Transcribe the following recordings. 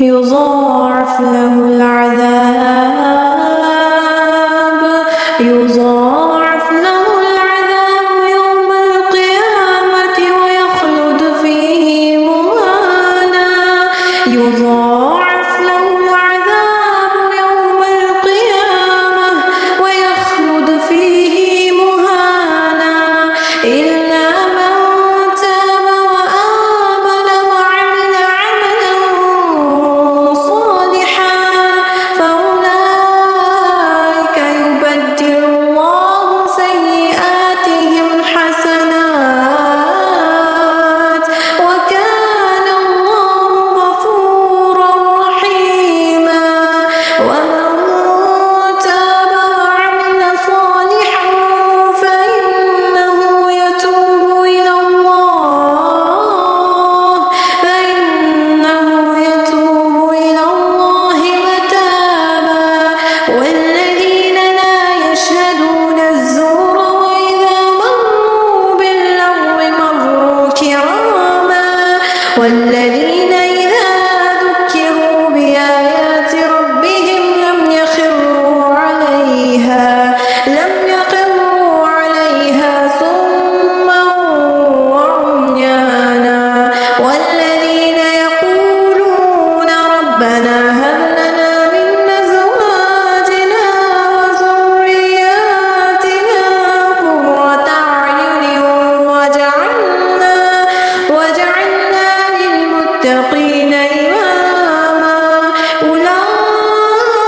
يضاعف له العذاب يوم القيامة ويخلد فيه مهانا يضاعف له العذاب يوم القيامة ويخلد فيه مهانا إلا من تاب وآمن وعمل عملا صالحا فأولئك يبدل الله سيئاتهم حسنات وكان الله غفورا رحيما ومن تاب وعمل صالحا فإنه يتوب إلى الله متابا والذين لا يشهدون الزور وإذا مروا باللغو مروا كراما والذين إذا ذكروا بآيات ربهم لم يخروا عليها صما وعميانا والذين يقولون ربنا هب لنا من أزواجنا وذرياتنا قرة أعين وجعلنا للمتقين إماما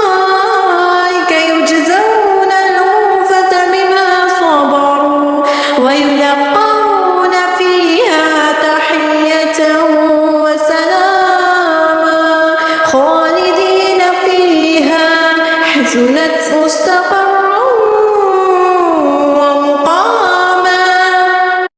أولئك يجزون الغرفة بما صبروا ويلقون فيها تحية وسلاما خالدين فيها حسنت مستقرا